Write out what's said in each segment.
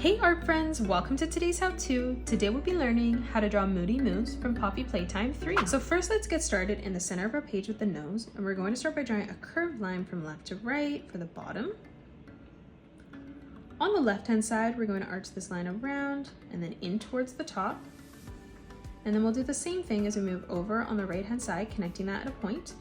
Hey art friends, welcome to today's how-to. Today we'll be learning how to draw Moody Moose from Poppy Playtime 3. So first let's get started in the center of our page with the nose, and we're going to start by drawing a curved line from left to right for the bottom. On the left hand side we're going to arch this line around and then in towards the top, and then we'll do the same thing as we move over on the right hand side, connecting that at a point.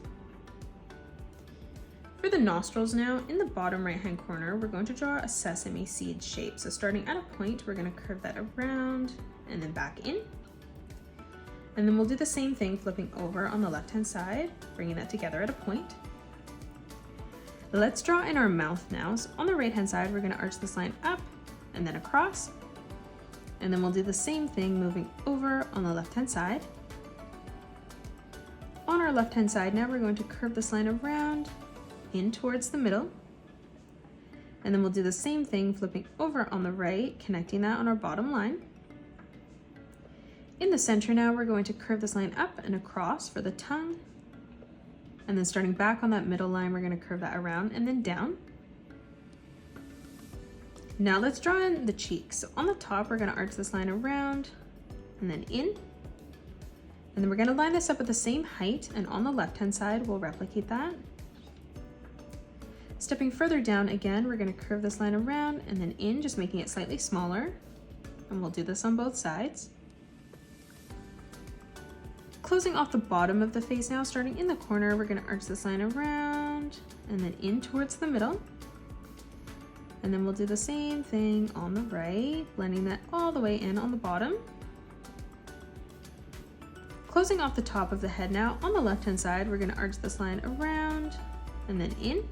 For the nostrils now, in the bottom right hand corner, we're going to draw a sesame seed shape. So starting at a point, we're going to curve that around and then back in. And then we'll do the same thing, flipping over on the left hand side, bringing that together at a point. Let's draw in our mouth now. So on the right hand side, we're going to arch this line up and then across. And then we'll do the same thing, moving over on the left hand side. On our left hand side now, we're going to curve this line around in towards the middle, and then we'll do the same thing, flipping over on the right, connecting that on our bottom line. In the center now, we're going to curve this line up and across for the tongue, and then starting back on that middle line, we're going to curve that around and then down. Now let's draw in the cheeks. So on the top, we're going to arch this line around and then in, and then we're going to line this up at the same height, and on the left hand side we'll replicate that. Stepping further down again, we're going to curve this line around and then in, just making it slightly smaller. And we'll do this on both sides. Closing off the bottom of the face now, starting in the corner, we're going to arch this line around and then in towards the middle. And then we'll do the same thing on the right, blending that all the way in on the bottom. Closing off the top of the head now, on the left hand side, we're going to arch this line around and then in.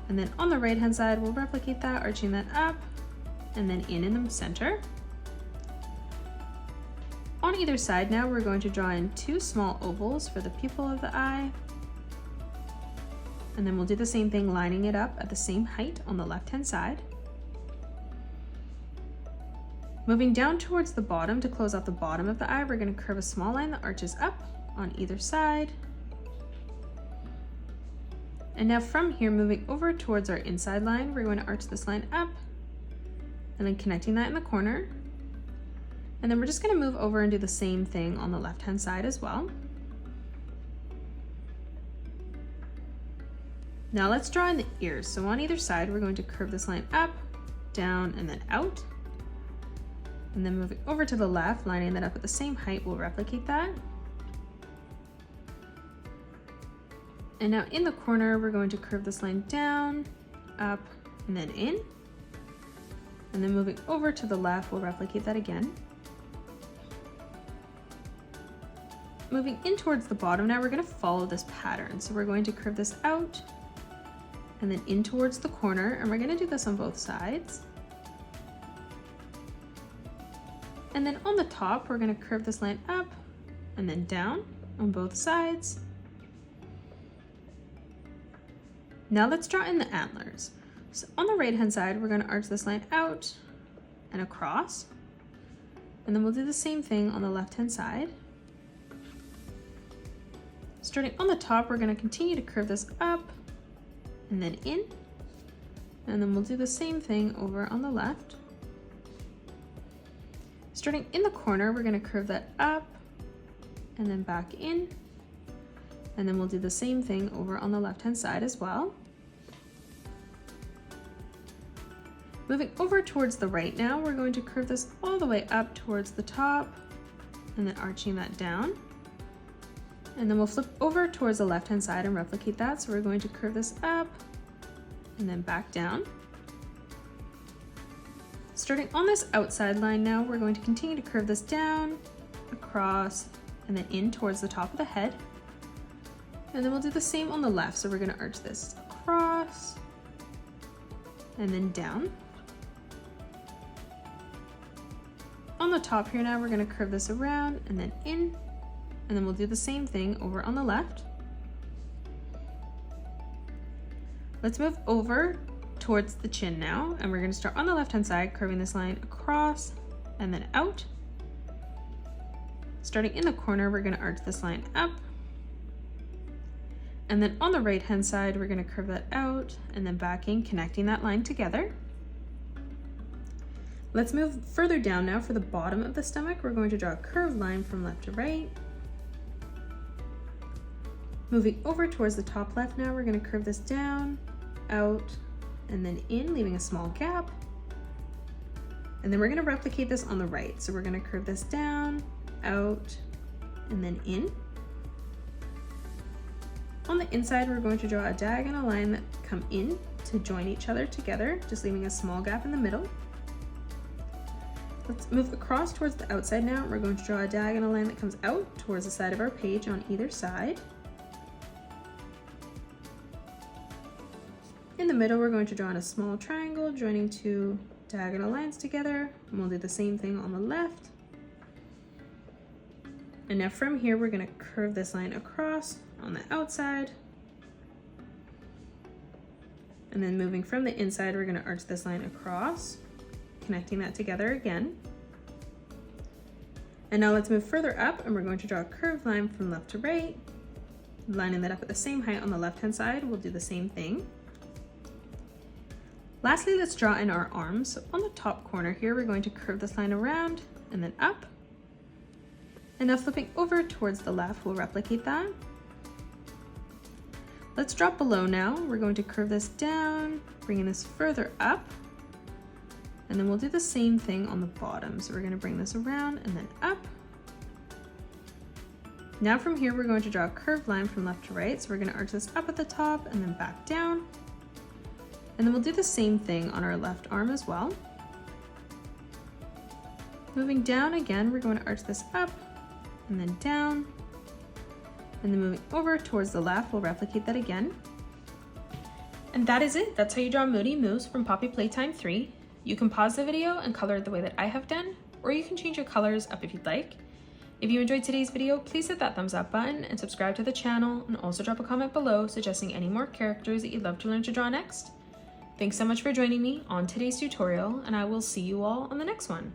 And then on the right hand side, we'll replicate that, arching that up and then in the center. On either side now, we're going to draw in two small ovals for the pupil of the eye. And then we'll do the same thing, lining it up at the same height on the left hand side. Moving down towards the bottom to close out the bottom of the eye, we're going to curve a small line that arches up on either side. And now from here, moving over towards our inside line, we're going to arch this line up and then connecting that in the corner. And then we're just going to move over and do the same thing on the left hand side as well. Now let's draw in the ears. So on either side, we're going to curve this line up, down, and then out. And then moving over to the left, lining that up at the same height, we'll replicate that. And now in the corner, we're going to curve this line down, up, and then in. And then moving over to the left, we'll replicate that again. Moving in towards the bottom now, we're going to follow this pattern. So we're going to curve this out and then in towards the corner, and we're going to do this on both sides. And then on the top, we're going to curve this line up and then down on both sides. Now let's draw in the antlers. So on the right hand side, we're going to arch this line out and across. And then we'll do the same thing on the left hand side. Starting on the top, we're going to continue to curve this up and then in. And then we'll do the same thing over on the left. Starting in the corner, we're going to curve that up and then back in. And then we'll do the same thing over on the left hand side as well. Moving over towards the right now, we're going to curve this all the way up towards the top and then arching that down. And then we'll flip over towards the left hand side and replicate that. So we're going to curve this up and then back down. Starting on this outside line now, we're going to continue to curve this down, across, and then in towards the top of the head. And then we'll do the same on the left. So we're going to arch this across and then down. On the top here now, we're going to curve this around and then in, and then we'll do the same thing over on the left. Let's move over towards the chin now, and we're going to start on the left hand side, curving this line across and then out. Starting in the corner, we're going to arch this line up. And then on the right hand side, we're going to curve that out and then back in, connecting that line together. Let's move further down now. For the bottom of the stomach, we're going to draw a curved line from left to right. Moving over towards the top left now, we're going to curve this down, out, and then in, leaving a small gap. And then we're going to replicate this on the right. So we're going to curve this down, out, and then in. On the inside, we're going to draw a diagonal line that come in to join each other together, just leaving a small gap in the middle. Let's move across towards the outside now. We're going to draw a diagonal line that comes out towards the side of our page on either side. In the middle, we're going to draw in a small triangle, joining two diagonal lines together, and we'll do the same thing on the left. And now from here, we're going to curve this line across on the outside. And then moving from the inside, we're going to arch this line across, connecting that together again. And now let's move further up, and we're going to draw a curved line from left to right, lining that up at the same height on the left-hand side. We'll do the same thing. Lastly, let's draw in our arms. So on the top corner here, we're going to curve this line around and then up. And now flipping over towards the left, we'll replicate that. Let's drop below now. We're going to curve this down, bringing this further up. And then we'll do the same thing on the bottom. So we're going to bring this around and then up. Now from here, we're going to draw a curved line from left to right. So we're going to arch this up at the top and then back down. And then we'll do the same thing on our left arm as well. Moving down again, we're going to arch this up and then down. And then moving over towards the left, we'll replicate that again. And that is it. That's how you draw Moody Moose from Poppy Playtime 3. You can pause the video and color it the way that I have done, or you can change your colors up if you'd like. If you enjoyed today's video, please hit that thumbs up button and subscribe to the channel, and also drop a comment below suggesting any more characters that you'd love to learn to draw next. Thanks so much for joining me on today's tutorial, and I will see you all on the next one.